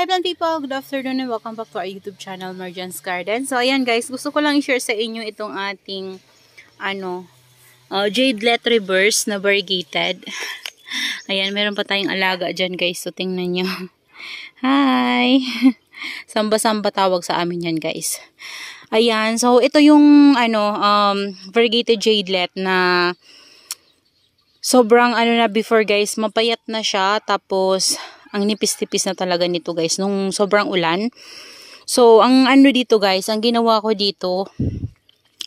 Hi plant people, good afternoon and welcome back to our YouTube channel, Marjan's Garden. So ayan guys, gusto ko lang i-share sa inyo itong ating jadelet reverse na variegated. Ayan, meron pa tayong alaga dyan guys, so tingnan nyo. Hi! Samba-samba tawag sa amin yan guys. Ayan, so ito yung variegated jadelet na sobrang na before guys, mapayat na siya, tapos ang nipis-tipis na talaga nito guys nung sobrang ulan. So ang dito guys, ang ginawa ko dito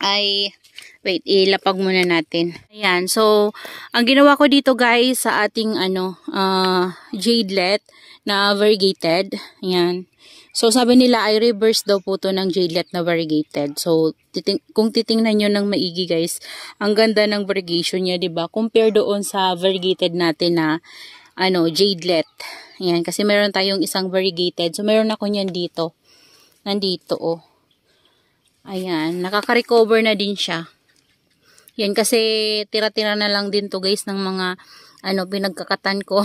ay wait, ilapag muna natin. Ayan, so ang ginawa ko dito guys sa ating jadelet na variegated. Ayan. So sabi nila ay reverse daw po to ng jadelet na variegated. So kung titingnan nyo ng maigi guys, ang ganda ng variegation niya, 'di ba? Compare doon sa variegated natin na jadelet. Ayan, kasi meron tayong isang variegated. So meron ako niyan dito. Nandito oh. Ayan, nakaka-recover na din siya. Yan kasi tira-tira na lang din to guys ng mga pinagkakatan ko.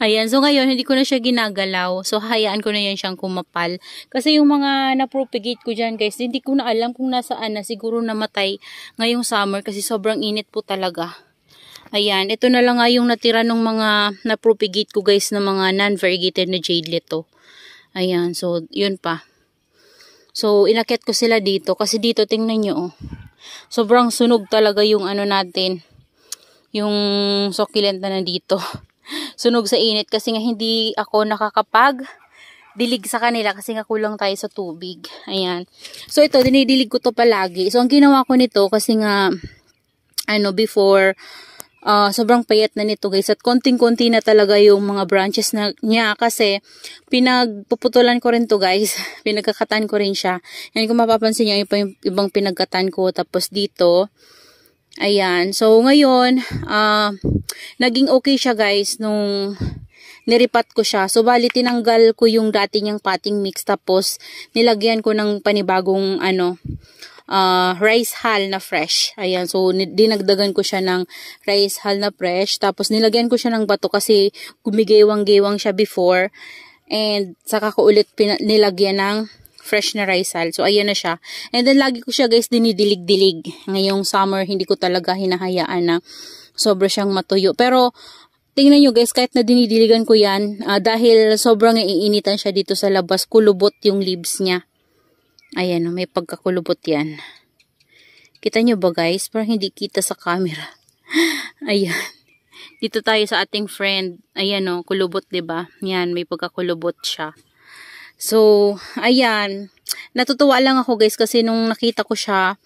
Ayan, so ngayon hindi ko na siya ginagalaw. So hayaan ko na yan siyang kumapal. Kasi yung mga na-propagate ko dyan guys, hindi ko na alam kung nasaan na. Siguro namatay ngayong summer kasi sobrang init po talaga. Ayan, ito na lang nga yung natira ng mga na-propagate ko guys na mga non-variegated na jadelet to. Ayan, so yun pa. So inakyat ko sila dito kasi dito tingnan nyo oh. Sobrang sunog talaga yung natin. Yung succulent na nandito. Sunog sa init kasi nga hindi ako nakakapag dilig sa kanila kasi nga kulang tayo sa tubig. Ayan. So ito, dinidilig ko to palagi. So ang ginawa ko nito kasi nga before sobrang payat na nito guys at konting-konti na talaga yung mga branches na niya kasi pinagpuputulan ko rin to guys. Pinagkakatan ko rin siya. Yan kung mapapansin nyo yung ibang pinagkatan ko tapos dito. Ayan. So ngayon naging okay siya guys nung niripat ko siya. So bali tinanggal ko yung dati niyang potting mix tapos nilagyan ko ng panibagong rice hull na fresh. Ayan, so dinagdagan ko siya ng rice hull na fresh. Tapos nilagyan ko siya ng bato kasi gumigewang-gewang siya before. And saka ko ulit nilagyan ng fresh na rice hull. So ayan na siya. And then lagi ko siya guys dinidilig-dilig. Ngayong summer hindi ko talaga hinahayaan na sobra siyang matuyo. Pero tingnan nyo guys, kahit na dinidiligan ko yan, dahil sobrang iinitan siya dito sa labas, kulubot yung leaves niya. Ayan, may pagkakulubot yan. Kita nyo ba guys? Parang hindi kita sa camera. Ayan. Dito tayo sa ating friend. Ayan o, kulubot diba? Yan, may pagkakulubot siya. So, ayan. Natutuwa lang ako guys kasi nung nakita ko siya,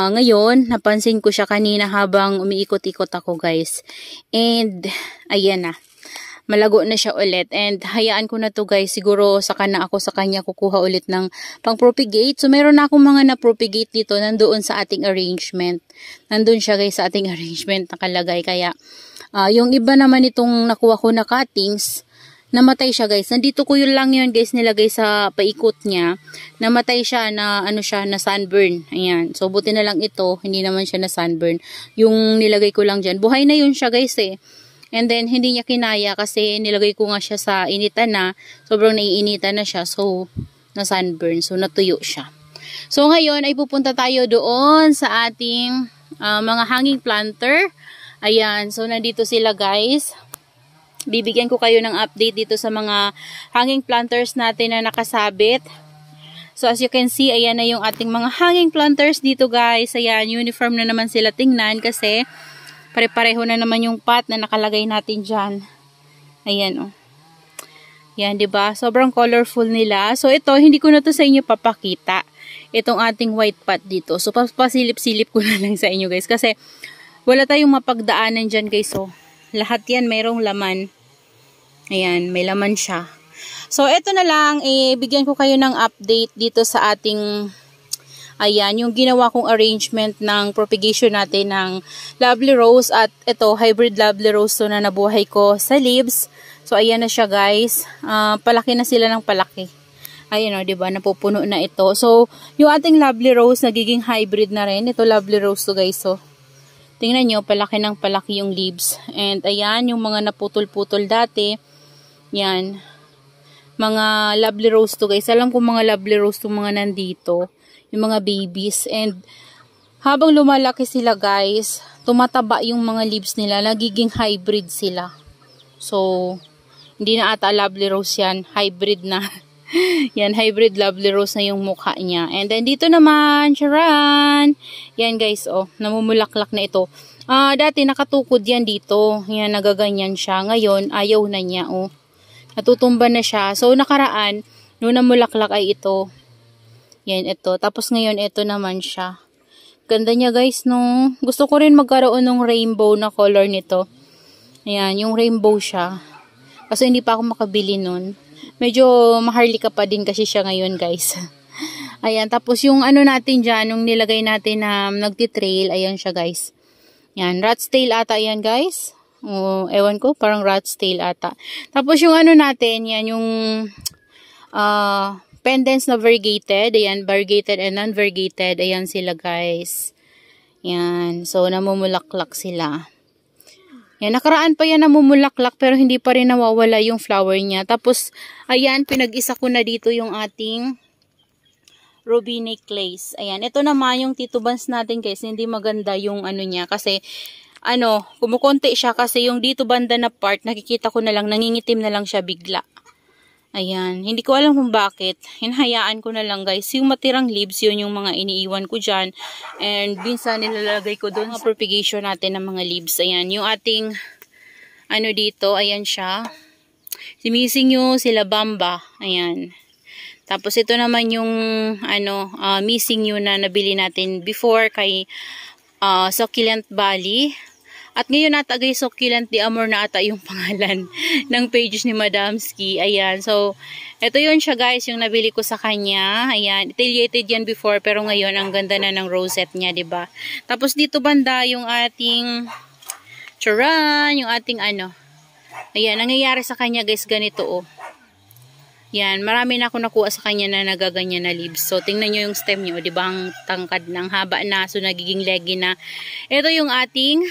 ngayon, napansin ko siya kanina habang umiikot-ikot ako guys. And, ayan na. Malago na siya ulit. And hayaan ko na to guys. Siguro saka na ako sa kanya kukuha ulit ng pang-propagate. So meron na akong mga na-propagate dito. Nandoon sa ating arrangement. Nandun siya guys sa ating arrangement nakalagay. Kaya yung iba naman itong nakuha ko na cuttings, namatay siya guys. Nandito ko yun lang yun guys nilagay sa paikot niya. Namatay siya na na sunburn. Ayan. So buti na lang ito. Hindi naman siya na sunburn. Yung nilagay ko lang dyan. Buhay na yun siya guys eh. And then, hindi niya kinaya kasi nilagay ko nga siya sa initan na. Sobrang naiinitan na siya. So, na sunburn. So, natuyo siya. So, ngayon ay pupunta tayo doon sa ating mga hanging planter. Ayan. So, nandito sila guys. Bibigyan ko kayo ng update dito sa mga hanging planters natin na nakasabit. So, as you can see, ayan na yung ating mga hanging planters dito guys. Ayan, uniform na naman sila tingnan kasi pare-pareho na naman yung pot na nakalagay natin dyan. Ayan o. Yan, diba? Sobrang colorful nila. So, ito, hindi ko na to sa inyo papakita. Itong ating white pot dito. So, pasilip-silip ko na lang sa inyo guys. Kasi, wala tayong mapagdaanan dyan guys. So, lahat yan mayroong laman. Ayan, may laman siya. So, ito na lang. Bigyan ko kayo ng update dito sa ating ayan, yung ginawa kong arrangement ng propagation natin ng lovely rose at ito, hybrid lovely rose to na nabuhay ko sa leaves. So, ayan na siya guys. Palaki na sila ng palaki. Ayan o, diba? Napupuno na ito. So, yung ating lovely rose, nagiging hybrid na rin. Ito, lovely rose to guys. So, tingnan nyo, palaki ng palaki yung leaves. And, ayan, yung mga naputol-putol dati. Yan. Mga lovely rose to guys. Alam ko mga lovely rose to mga nandito. Yung mga babies. And habang lumalaki sila guys, tumataba yung mga leaves nila. Nagiging hybrid sila. So, hindi na ata lovely rose yan. Hybrid na. Yan, hybrid lovely rose na yung mukha niya. And then dito naman, charan! Yan guys, oh, namumulaklak na ito. Dati nakatukod yan dito. Yan, nagaganyan siya. Ngayon, ayaw na niya, oh. Natutumba na siya. So, nakaraan, noong namulaklak ay ito. Yan, ito. Tapos ngayon, ito naman siya. Ganda niya guys, no? Gusto ko rin magkaroon ng rainbow na color nito. Ayan, yung rainbow siya. Kasi hindi pa ako makabili nun. Medyo maharlika pa din kasi siya ngayon guys. Ayan, tapos yung ano natin dyan, yung nilagay natin na nagtitrail, ayan siya guys. Yan, rat's tail ata yan guys. Ewan ko, parang rat's tail ata. Tapos yung ano natin, yan yung pendants na variegated. Ayan, variegated and non-variegated. Ayan sila guys. Yan, so namumulaklak sila. Yan, nakaraan pa yan namumulaklak pero hindi pa rin nawawala yung flower niya. Tapos, ayan, pinag-isa ko na dito yung ating ruby necklace. Ayan, ito naman yung titubans natin guys. Hindi maganda yung ano niya kasi kumukonti siya kasi yung dito banda na part, nakikita ko na lang, nangingitim na lang siya bigla. Ayan, hindi ko alam kung bakit. Hinahayaan ko na lang guys. Yung matirang leaves, yun yung mga iniiwan ko dyan. And minsan nilalagay ko doon sa propagation natin ng mga leaves. Ayan, yung ating, dito, ayan siya. Si Missing You, sila Bamba. Ayan. Tapos ito naman yung, Missing You na nabili natin before kay Succulent Valley. At ngayon ata guys, Succulent de Amor na ata yung pangalan ng page ni Madamski. Ayan, so ito yun siya guys, yung nabili ko sa kanya. Ayan, affiliated yan before pero ngayon ang ganda na ng rosette niya, 'di ba? Tapos dito banda yung ating charan, yung ating Ayan, nangyayari sa kanya guys ganito oh. Yan, marami na ako nakuha sa kanya na nagaganyan na leaves. So, tingnan nyo yung stem nyo. Diba, ang tangkad ng haba na. So, nagiging leggy na. Ito yung ating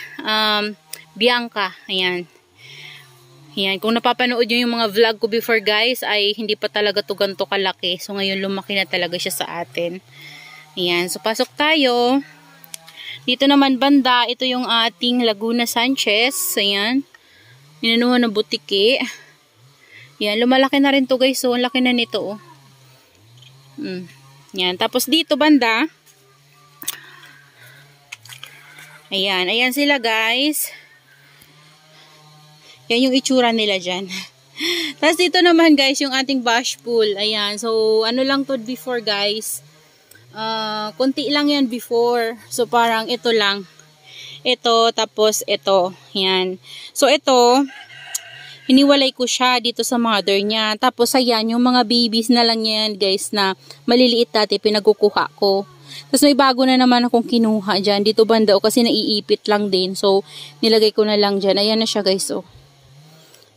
Bianca. Ayan. Ayan. Kung napapanood nyo yung mga vlog ko before guys, ay hindi pa talaga to ganito kalaki. So, ngayon lumaki na talaga siya sa atin. Ayan. So, pasok tayo. Dito naman banda, ito yung ating Laguna Sanchez. Ayan. Inanuha na butiki. Yan, lumalaki na rin to guys. So, ang laki na nito oh. Yan, tapos dito banda. Ayan, ayan sila guys. Yan yung itsura nila dyan. Tapos dito naman guys, yung ating bush pool. Ayan, so ano lang to before guys. Konti lang yan before. So, parang ito lang. Ito, tapos ito. Yan. So, ito hiniwalay ko siya dito sa mother niya. Tapos, ayan, yung mga babies na lang yan, guys, na maliliit dati, pinagkukuha ko. Tapos, may bago na naman akong kinuha dyan. Dito banda, kasi naiipit lang din. So, nilagay ko na lang dyan. Ayan na siya, guys, oh.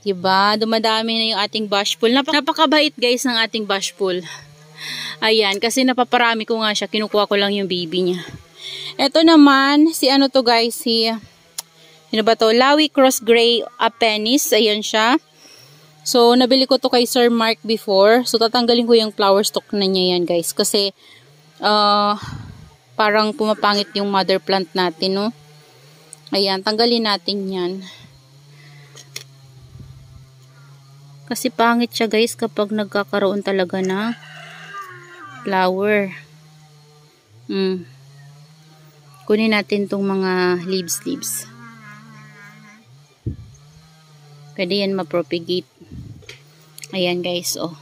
Diba? Dumadami na yung ating bush pool. Napakabait, guys, ng ating bush pool. Ayan, kasi napaparami ko nga siya. Kinukuha ko lang yung baby niya. Ito naman, si ano to, guys, ano ba to? Lawi Cross Gray Apenis. Ayan siya. So, nabili ko to kay Sir Mark before. So, tatanggalin ko yung flower stalk na niya yan, guys. Kasi, parang pumapangit yung mother plant natin, no? Ayan, tanggalin natin yan. Kasi pangit siya, guys, kapag nagkakaroon talaga na flower. Kunin natin tong mga leaves. Pwede yan ma-propagate. Ayan guys, oh.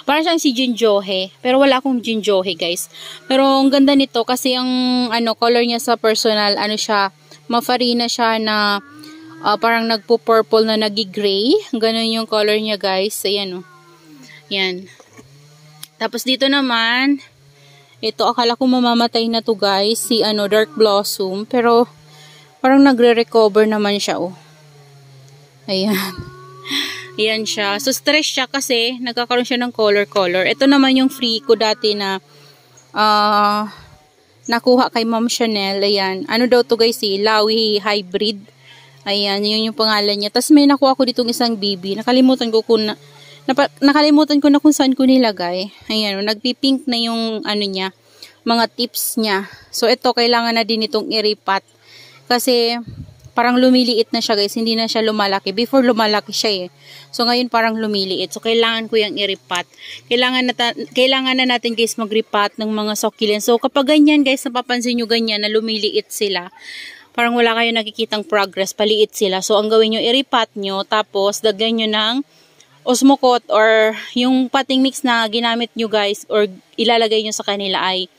Parang siyang si Jinjohe. Pero wala akong Jinjohe guys. Pero ang ganda nito kasi ang color niya sa personal, siya, mafarina siya na parang nagpo-purple na nagi-gray. Ganon yung color niya guys. Ayan oh. Yan. Tapos dito naman, ito akala ko mamamatay na to guys. Si Dark Blossom. Pero parang nagre-recover naman siya oh. Ayan. Ayan siya. So, stress siya kasi nagkakaroon siya ng color. Ito naman yung free ko dati na nakuha kay Ma'am Chanel. Ayan. Ano daw to guys Lawi Hybrid. Ayan. Yun yung pangalan niya. Tapos may nakuha ko ditong isang baby. Nakalimutan ko kung Nakalimutan ko na kung saan ko nilagay. Ayan, nagpipink na yung ano niya, mga tips niya. So, ito, kailangan na din itong iripat. Kasi, parang lumiliit na siya guys. Hindi na siya lumalaki. Before, lumalaki siya eh. So, ngayon parang lumiliit. So, kailangan ko yung iripat. Kailangan na natin guys magripat ng mga succulents. So, kapag ganyan guys, napapansin nyo ganyan na lumiliit sila. Parang wala kayo nakikitang progress. Paliit sila. So, ang gawin nyo, iripat nyo. Tapos, dagyan nyo ng Osmocote or yung potting mix na ginamit nyo guys or ilalagay nyo sa kanila ay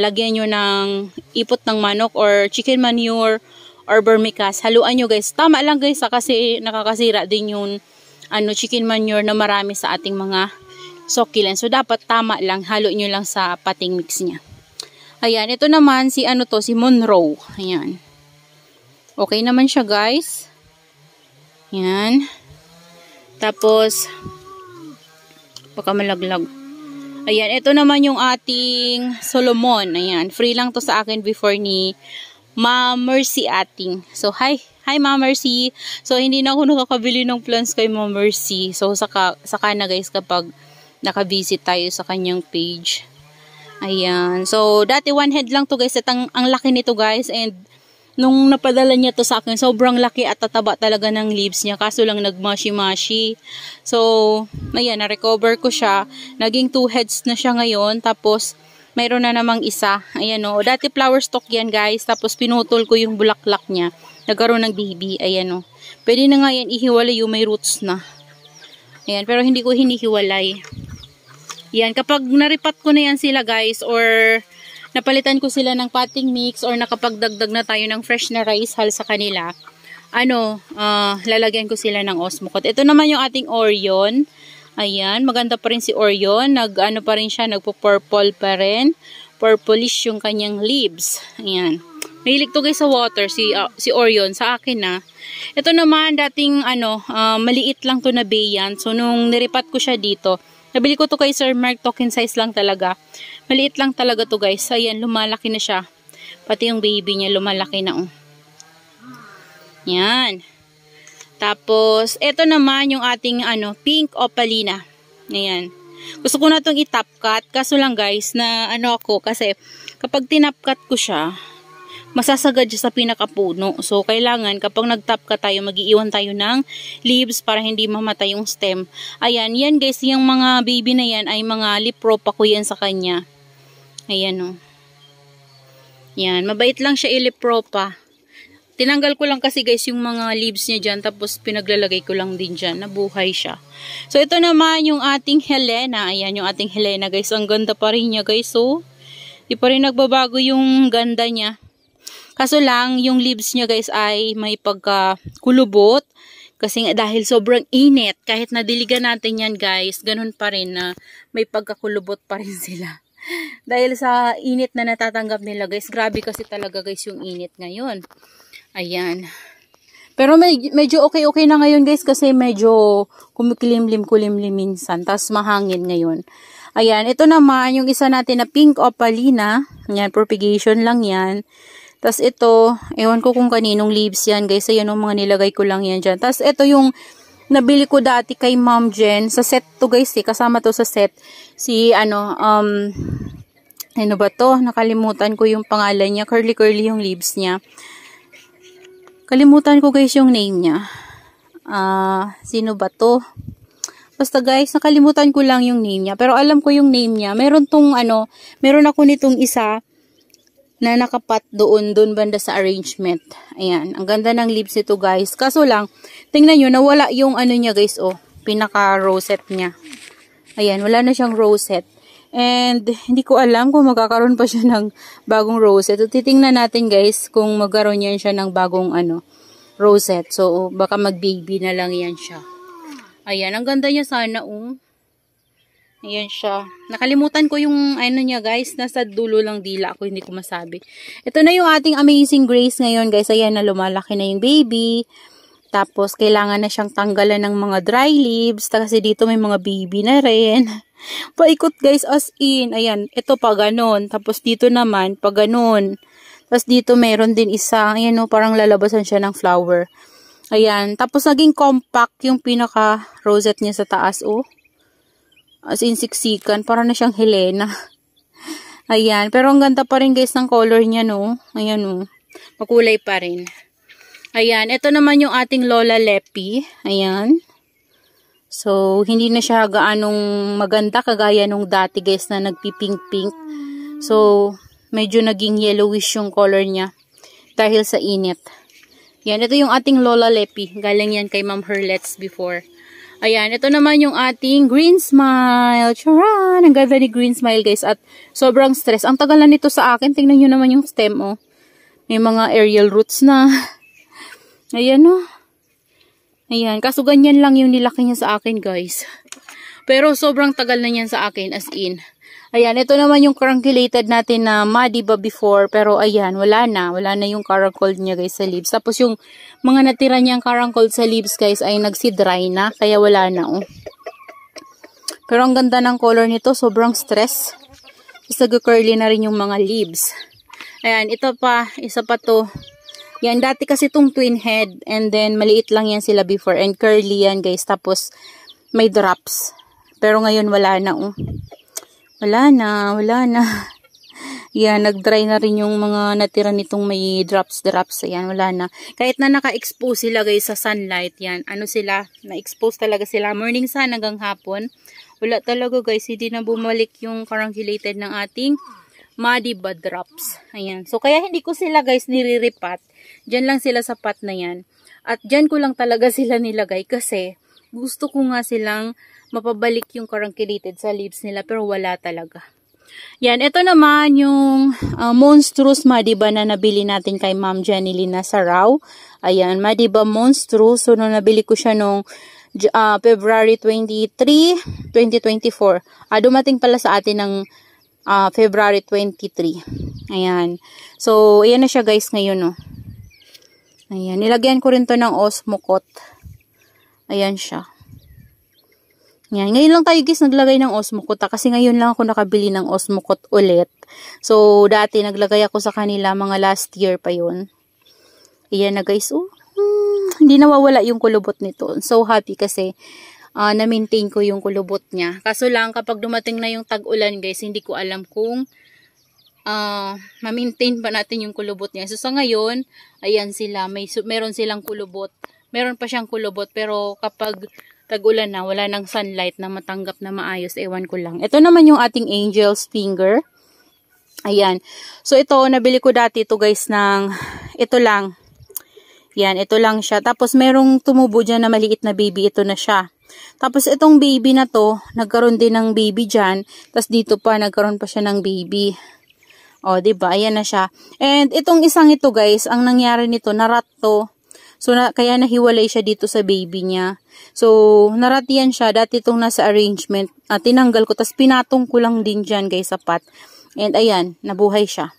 lagyan nyo ng ipot ng manok or chicken manure or vermicast. Haluan nyo guys. Tama lang guys kasi nakakasira din yung chicken manure na marami sa ating mga succulents. So dapat tama lang. Halo nyo lang sa potting mix niya. Ayan. Ito naman si si Monroe. Ayan. Okay naman siya guys. Ayan. Tapos, baka malaglag. Ayan, ito naman yung ating Solomon. Ayan, free lang to sa akin before ni Ma Mercy ating. So, hi Ma Mercy. So, hindi na ako nakakabili ng plants kay Ma Mercy. So, saka na guys kapag nakavisit tayo sa kanyang page. Ayan. So, dati one head lang to guys. At ang laki nito guys. And, nung napadala niya to sa akin, sobrang laki at tataba talaga ng leaves niya. Kaso lang nagmashi-mashi. So, ayan, na-recover ko siya. Naging 2 heads na siya ngayon. Tapos, mayroon na namang isa. Ayan o. Dati flower stalk yan guys. Tapos, pinutol ko yung bulaklak niya. Nagkaroon ng baby. Ayan o. Pwede na nga yan ihiwalay yung may roots na. Ayan, pero hindi ko hinihiwalay. Yan, kapag naripat ko na yan sila guys or napalitan ko sila ng potting mix or nakapagdagdag na tayo ng fresh na rice hull sa kanila, lalagyan ko sila ng Osmocote. Ito naman yung ating Orion. Ayan, maganda pa rin si Orion. Pa rin siya, nagpo-purple pa rin. Purplish yung kanyang leaves. Ayan. Mahilig to guys sa water, si Orion, sa akin na. Ito naman, dating maliit lang to na bayan. So, nung niripat ko siya dito, nabili ko to kay Sir Mark, token size lang talaga. Maliit lang talaga to guys. Ayan, lumalaki na siya. Pati yung baby niya, lumalaki na. Yan. Tapos, ito naman yung ating pink opalina. Ayan. Gusto ko na itong i-top cut. Kaso lang guys, na kasi kapag tinop cut ko siya, masasagad siya sa pinakapuno. So, kailangan kapag nag-top cut tayo, mag-iiwan tayo ng leaves para hindi mamatay yung stem. Ayan, yan guys, yung mga baby na yan ay mga lipropa ko yan sa kanya. Ayan o. Yan, mabait lang siya ilipropa. Tinanggal ko lang kasi guys yung mga leaves niya dyan, tapos pinaglalagay ko lang din dyan, nabuhay siya. So, ito naman yung ating Helena. Ayan yung ating Helena guys, ang ganda pa rin niya guys. So, di pa rin nagbabago yung ganda niya. Kaso lang, yung leaves niya guys ay may pagkakulubot. Kasi dahil sobrang init, kahit nadiligan natin yan guys, ganun pa rin na may pagkakulubot pa rin sila. Dahil sa init na natatanggap nila guys, grabe kasi talaga guys yung init ngayon. Ayan. Pero medyo okay na ngayon guys kasi medyo kumikilimlim-kulimlim minsan. Tapos mahangin ngayon. Ayan, ito naman yung isa natin na pink opalina. Ayan, propagation lang yan. Tapos ito, ewan ko kung kaninong leaves yan guys. Ayan yung mga nilagay ko lang yan dyan. Tapos ito yung nabili ko dati kay Mom Jen. Sa set to guys kasama to sa set. Si ano ba to? Nakalimutan ko yung pangalan niya. Curly yung leaves niya. Kalimutan ko guys yung name niya. Sino ba to? Basta guys, nakalimutan ko lang yung name niya. Pero alam ko yung name niya. Meron ako nitong isa na nakapat doon banda sa arrangement. Ayan, ang ganda ng leaves nito guys. Kaso lang, tingnan nyo, nawala yung niya guys, pinaka-rosette niya. Ayan, wala na siyang rosette. And, hindi ko alam kung magkakaroon pa siya ng bagong rosette. So, titingnan natin guys kung magkaroon yan siya ng bagong rosette. So, baka mag-baby na lang yan siya. Ayan, ang ganda niya sana, Ayan siya. Nakalimutan ko yung niya guys. Nasa dulo lang dila ako. Hindi ko masabi. Ito na yung ating Amazing Grace ngayon guys. Ayan na lumalaki na yung baby. Tapos kailangan na siyang tanggalan ng mga dry leaves. Kasi dito may mga baby na rin. Paikot guys as in. Ayan. Ito pa ganon. Tapos dito naman pa ganon. Tapos dito meron din isa. Ayan parang lalabasan siya ng flower. Ayan. Tapos naging compact yung pinaka rosette niya sa taas, oh. As in siksikan. Para na siyang Helena. Ayan. Pero ang ganda pa rin guys ng color niya, no. Ayan, oh. Makulay pa rin. Ayan. Ito naman yung ating Lola Leppy. Ayan. So, hindi na siya gaanong maganda kagaya nung dati guys na nagpipink-pink. So, medyo naging yellowish yung color niya dahil sa init. Yan, ito yung ating Lola Leppy. Galing yan kay Ma'am Herlet's before. Ayan, ito naman yung ating Green Smile. Charan! Ang ganda ni Green Smile guys. At sobrang stress. Ang tagal na nito sa akin. Tingnan nyo naman yung stem, oh. May mga aerial roots na. Ayan, oh. Ayan, kaso ganyan lang yung nilaki niya sa akin guys. Pero sobrang tagal na niyan sa akin as in. Ayan, ito naman yung caranculated natin na Madiba before. Pero ayan, wala na. Wala na yung carancol niya guys sa leaves. Tapos yung mga natira niyang carancol sa leaves guys ay nagsi-dry na. Kaya wala na, oh. Pero ang ganda ng color nito. Sobrang stress. Tapos nag-curly na rin yung mga leaves. Ayan, ito pa. Isa pa to. Yan, dati kasi itong twin head. And then, maliit lang yan sila before. And curly yan, guys. Tapos, may drops. Pero ngayon, wala na, oh. Wala na, wala na. Yan, nag-dry na rin yung mga natira nitong may drops. Ayan, wala na. Kahit na naka-expose sila, guys, sa sunlight. Yan, ano sila? Na-expose talaga sila. Morning sun hanggang hapon. Wala talaga, guys. Hindi na bumalik yung caranculated ng ating Madiba drops. Ayan. So, kaya hindi ko sila guys niriripat. Diyan lang sila sa pot na yan. At diyan ko lang talaga sila nilagay kasi gusto ko nga silang mapabalik yung caranculated sa leaves nila pero wala talaga. Yan. Ito naman yung Monstrous Madiba na nabili natin kay Ma'am Janilina sa Raw. Ayan. Madiba Monstrous. So, nung nabili ko siya nung February 23, 2024. Dumating pala sa atin ng February 23. Ayan. So, ayan na siya guys ngayon, no. Ayan. Nilagyan ko rin to ng Osmocote. Ayan siya. Ayan. Ngayon lang tayo guys naglagay ng Osmocote. Kasi ngayon lang ako nakabili ng Osmocote ulit. So, dati naglagay ako sa kanila mga last year pa yun. Ayan na guys. Oh, hindi nawawala yung kulubot nito. So happy kasi na-maintain ko yung kulubot niya. Kaso lang, kapag dumating na yung tag-ulan, guys, hindi ko alam kung ma-maintain pa natin yung kulubot niya. So, sa ngayon, ayan sila. Meron silang kulubot. Meron pa siyang kulubot. Pero, kapag tag-ulan na, wala nang sunlight na matanggap na maayos. Ewan ko lang. Ito naman yung ating Angel's Finger. Ayan. So, ito, nabili ko dati ito, guys, ng ito lang. Yan, ito lang siya. Tapos, merong tumubo dyan na maliit na baby. Ito na siya. Tapos, itong baby na to, nagkaroon din ng baby dyan. Tapos, dito pa, nagkaroon pa siya ng baby. O, diba? Ayan na siya. And, itong isang ito, guys, ang nangyari nito, narat to. So, kaya nahiwalay siya dito sa baby niya. So, narat yan siya. Dati itong nasa arrangement. Tinanggal ko. Tapos, pinatong ko lang din dyan, guys, sa pot. And, ayan, nabuhay siya.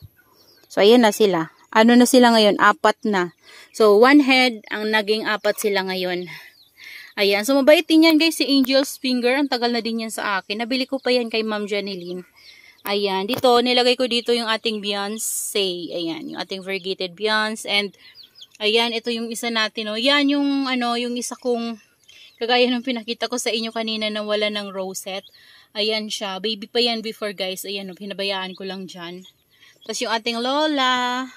So, ayan na sila. Ano na sila ngayon? 4 na. So, 1 head, ang naging 4 sila ngayon. Ayan. So, mabait din yan guys si Angel's Finger. Ang tagal na din yan sa akin. Nabili ko pa yan kay Ma'am Janeline. Ayan. Dito, nilagay ko dito yung ating Beyonce. Ayan. Yung ating variegated Beyonce. And, ayan. Ito yung isa natin. Oh. Yan yung, yung isa kong, kagaya ng pinakita ko sa inyo kanina na wala ng rosette. Ayan siya. Baby pa yan before guys. Ayan. Pinabayaan ko lang dyan. Tapos yung ating Lola.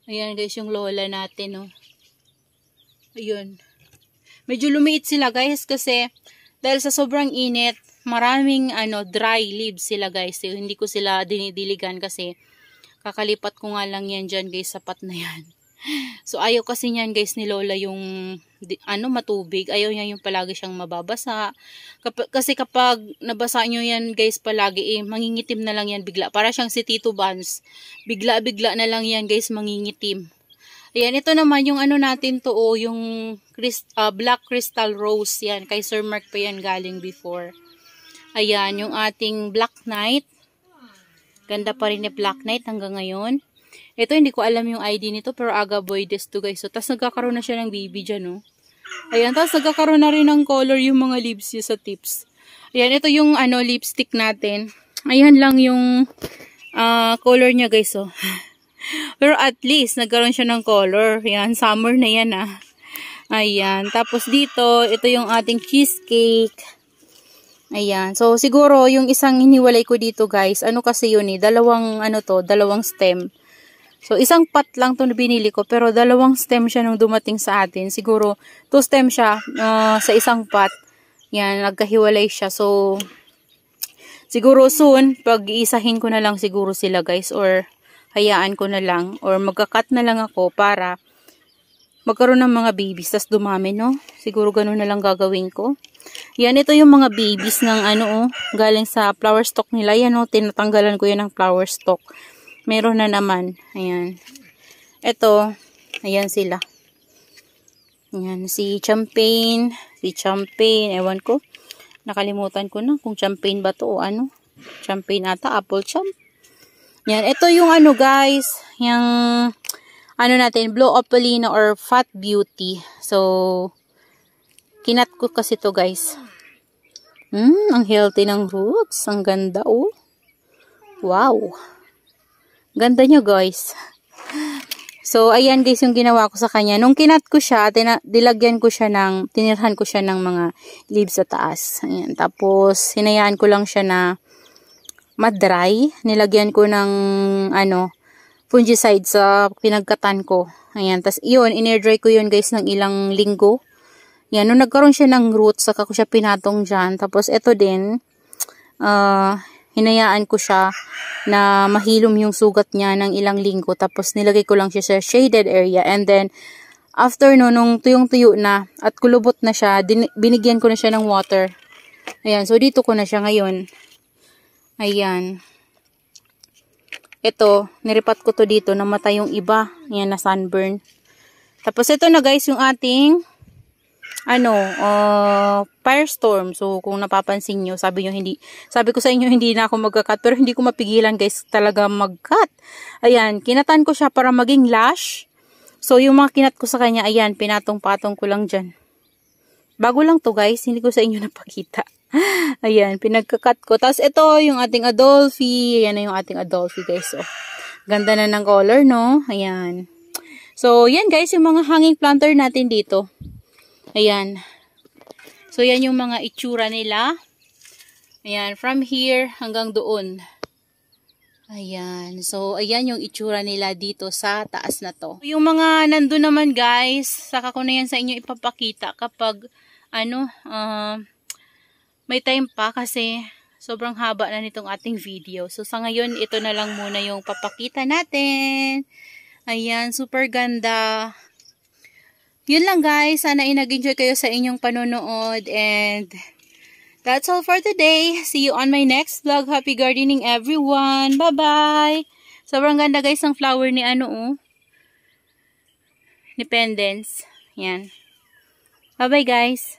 Ayan guys, yung Lola natin. Oh. Ayun. Medyo lumiit sila guys kasi dahil sa sobrang init, maraming dry leaves sila guys. Hindi ko sila dinidiligan kasi kakalipat ko nga lang yan dyan guys sa pot na yan. So ayaw kasi niyan guys ni Lola yung matubig. Ayaw niya yung palagi siyang mababasa. Kasi kapag nabasa nyo yan guys palagi mangingitim na lang yan bigla. Para siyang si Tito Vance. Bigla-bigla na lang yan guys mangingitim. Ayan, ito naman yung natin to, yung Black Crystal Rose. Yan, kay Sir Mark pa yan galing before. Ayan, yung ating Black Knight. Ganda pa rin ni Black Knight hanggang ngayon. Ito, hindi ko alam yung ID nito, pero Agaboides to guys. So, tapos nagkakaroon na siya ng baby dyan, oh. Ayan, tapos nagkakaroon na rin ng color yung mga leaves niya sa tips. Ayan, ito yung lipstick natin. Ayan lang yung color niya guys, oh. Pero at least, nagkaroon siya ng color. Yan, summer na yan, ah. Ayan. Tapos dito, ito yung ating cheesecake. Ayan. So, siguro, yung isang hiniwalay ko dito, guys, ano kasi yun eh, dalawang stem. So, isang pot lang to na binili ko, pero dalawang stem siya nung dumating sa atin. Siguro, 2 stem siya sa isang pot. Yan, nagkahiwalay siya. So, siguro soon, pag-iisahin ko na lang siguro sila, guys, or hayaan ko na lang, or magka-cut na lang ako para magkaroon ng mga babies, tas dumami, no? Siguro ganun na lang gagawin ko. Yan, ito yung mga babies ng galing sa flower stalk nila. Yan, tinatanggalan ko yan ng flower stalk. Meron na naman. Ayan. Ito, ayan sila. Ayan, si Champagne, ewan ko. Nakalimutan ko na kung Champagne ba to o ano. Champagne ata, apple champ. Yan, ito yung guys, yung natin, Blue Opalina or Fat Beauty. So, kinat ko kasi to, guys. Ang healthy ng roots. Ang ganda, oh. Wow. Ganda niya, guys. So, ayan, guys, yung ginawa ko sa kanya. Nung kinat ko siya, tinirhan ko siya ng mga leaves sa taas. Ayan. Tapos, hinayaan ko lang siya na madry. Nilagyan ko ng, fungicide sa pinagkatan ko. Ayan. Tapos, yun, in-air-dry ko yun, guys, ng ilang linggo. Yan, nung nagkaroon siya ng roots, saka ko siya pinatong dyan. Tapos, ito din, hinayaan ko siya na mahilom yung sugat niya ng ilang linggo. Tapos, nilagay ko lang siya sa shaded area. And then, after nung tuyong-tuyo na, at kulubot na siya, binigyan ko na siya ng water. Ayan, so dito ko na siya ngayon. Ayan. Ito, niripat ko to dito, namatay yung iba. Ayan, na sunburn. Tapos, ito na, guys, yung ating firestorm. So, kung napapansin nyo, sabi ko sa inyo, hindi na ako magka-cut, pero hindi ko mapigilan, guys, talaga mag-cut. Ayan, kinatan ko siya para maging lash. So, yung mga kinat ko sa kanya, ayan, pinatong-patong ko lang dyan. Bago lang to, guys, hindi ko sa inyo napakita. Ayan, pinagka-cut ko. Tapos, ito, yung ating Adolphi. Ayan na yung ating Adolphi, guys. Oh, ganda na ng color, no? Ayan. So, yan, guys, yung mga hanging planter natin dito. Ayan. So, yan yung mga itsura nila. Ayan. From here hanggang doon. Ayan. So, ayan yung itsura nila dito sa taas na to. Yung mga nandun naman, guys, saka ko na yan sa inyo ipapakita kapag, may time pa kasi sobrang haba na nitong ating video. So, sa ngayon, ito na lang muna yung papakita natin. Ayan. Super ganda. Yun lang, guys. Sana nag-enjoy kayo sa inyong panonood. And that's all for today. See you on my next vlog. Happy gardening, everyone. Bye-bye. Sobrang ganda, guys, ng flower ni ni Pendants. Yan. Bye-bye, guys.